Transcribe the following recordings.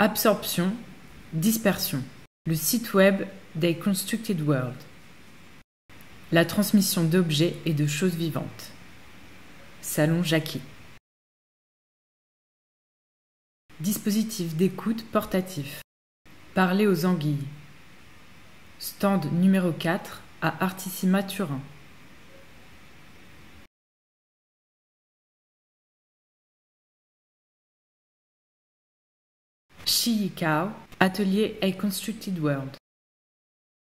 Absorption, dispersion. Le site web des Constructed World. La transmission d'objets et de choses vivantes. Salon Jacquet. Dispositif d'écoute portatif. Parler aux anguilles. Stand numéro 4 à Artissima Turin. Chiicao, atelier A Constructed World.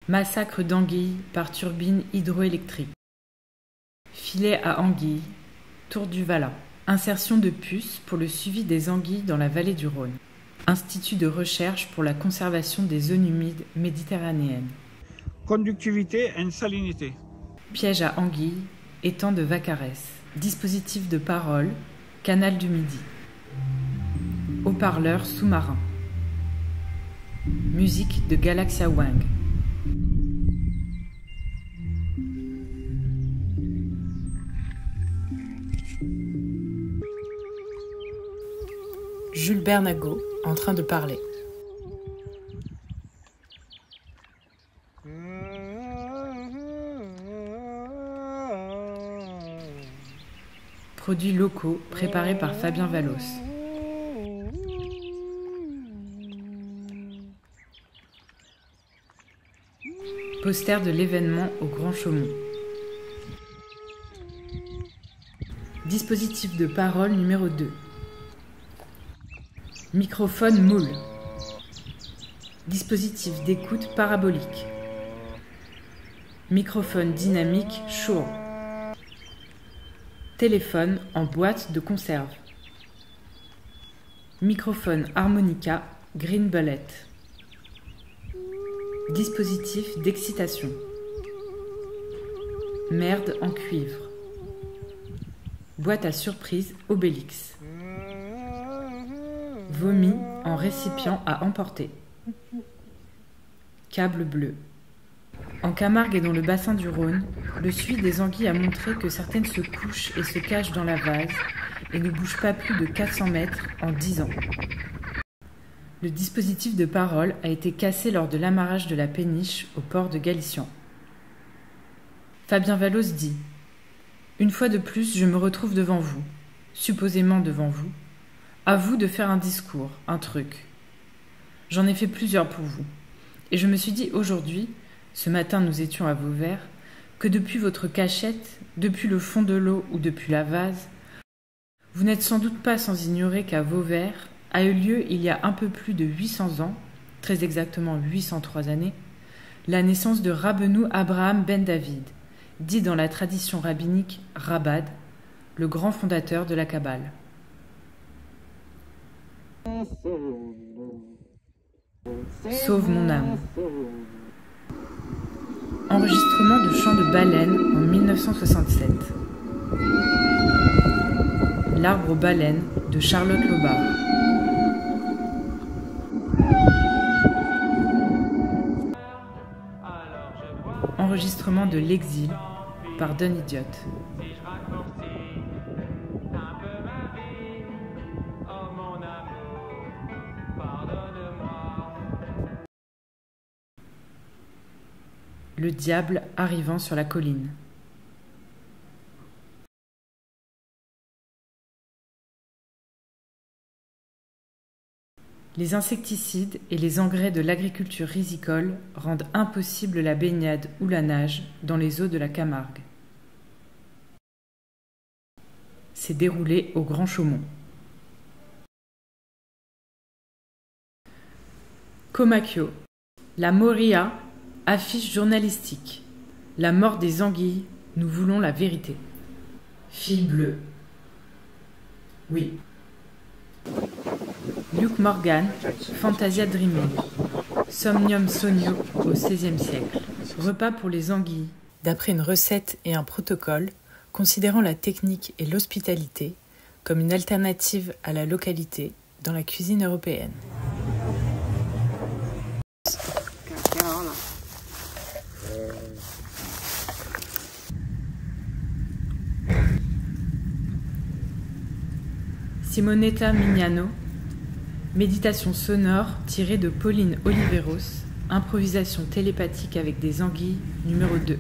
Massacre d'anguilles par turbine hydroélectrique. Filet à anguilles, Tour du Valat. Insertion de puces pour le suivi des anguilles dans la vallée du Rhône. Institut de recherche pour la conservation des zones humides méditerranéennes. Conductivité et salinité. Piège à anguilles, étang de Vaccarès. Dispositif de parole, canal du Midi. Haut-parleur sous-marin. Musique de Galaxia Wang. Jules Bernagot en train de parler. Produits locaux préparés par Fabien Vallos. Poster de l'événement au Grand Chaumont. Dispositif de parole numéro 2. Microphone moule. Dispositif d'écoute parabolique. Microphone dynamique Shure. Téléphone en boîte de conserve. Microphone harmonica Green Bullet. Dispositif d'excitation. Merde en cuivre. Boîte à surprise Obélix. Vomi en récipient à emporter. Câble bleu. En Camargue et dans le bassin du Rhône, le suivi des anguilles a montré que certaines se couchent et se cachent dans la vase et ne bougent pas plus de 400 mètres en 10 ans. Le dispositif de parole a été cassé lors de l'amarrage de la péniche au port de Galician. Fabien Vallos dit « Une fois de plus, je me retrouve devant vous, supposément devant vous. À vous de faire un discours, un truc. J'en ai fait plusieurs pour vous. Et je me suis dit aujourd'hui, ce matin nous étions à Vauvert, que depuis votre cachette, depuis le fond de l'eau ou depuis la vase, vous n'êtes sans doute pas sans ignorer qu'à Vauvert a eu lieu il y a un peu plus de 800 ans, très exactement 803 années, la naissance de Rabbeinu Abraham ben David, dit dans la tradition rabbinique Rabbad, le grand fondateur de la Kabbale. Sauve mon âme. Enregistrement de chant de baleine en 1967. L'arbre aux baleines de Charlotte Lobard. Enregistrement de L'exil par Don Idiot. Le diable arrivant sur la colline. Les insecticides et les engrais de l'agriculture risicole rendent impossible la baignade ou la nage dans les eaux de la Camargue. C'est déroulé au Grand Chaumont. Comacchio. La Moria, affiche journalistique. La mort des anguilles, nous voulons la vérité. Fille bleue. Oui. Luke Morgan, Fantasia Dreaming. Somnium Sonio au XVIe siècle. Repas pour les anguilles. D'après une recette et un protocole, considérant la technique et l'hospitalité comme une alternative à la localité dans la cuisine européenne. Simonetta Mignano, Méditation sonore tirée de Pauline Oliveros, improvisation télépathique avec des anguilles, numéro 2.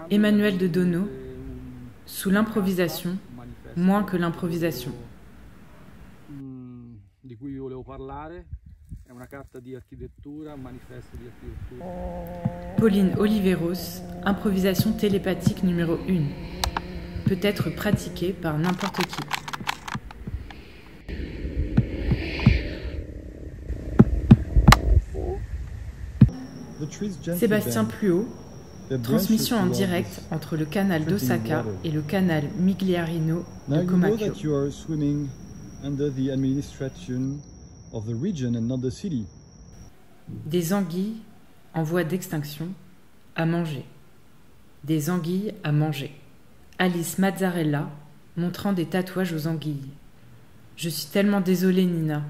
Emmanuel de Dono, sous l'improvisation, moins que l'improvisation. Di cui vi volevo parlare è una carta di architettura, un manifesto di architettura. Pauline Oliveros, improvisation télépathique numéro 1. Peut être pratiquée par n'importe qui. Sébastien Pluot, transmission en direct entre le canal d'Osaka et le canal Migliarino de Comacchio. Des anguilles en voie d'extinction à manger. Des anguilles à manger. Alice Mazzarella montrant des tatouages aux anguilles. Je suis tellement désolée, Nina.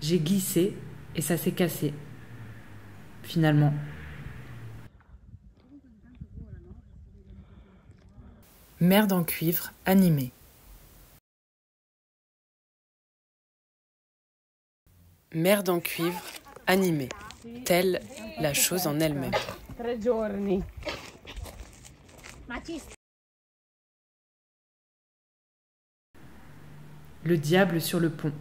J'ai glissé et ça s'est cassé. Finalement. Merde en cuivre animée. Merde en cuivre animée, telle la chose en elle-même. Le diable sur le pont.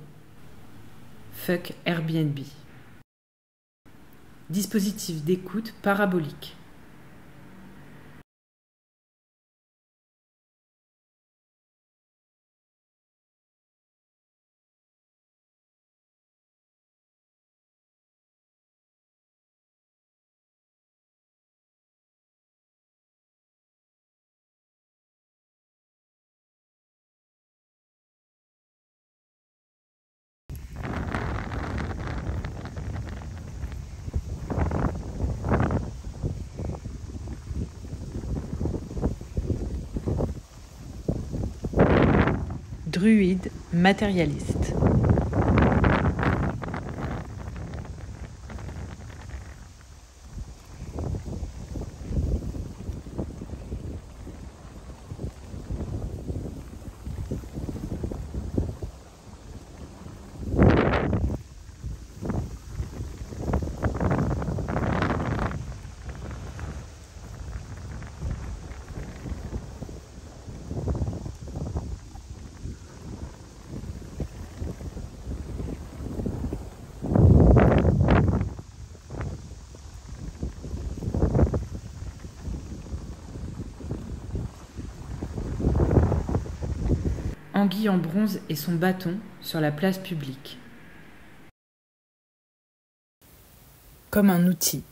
Fuck Airbnb. Dispositif d'écoute parabolique. Druide matérialiste. Anguille en bronze et son bâton sur la place publique. Comme un outil.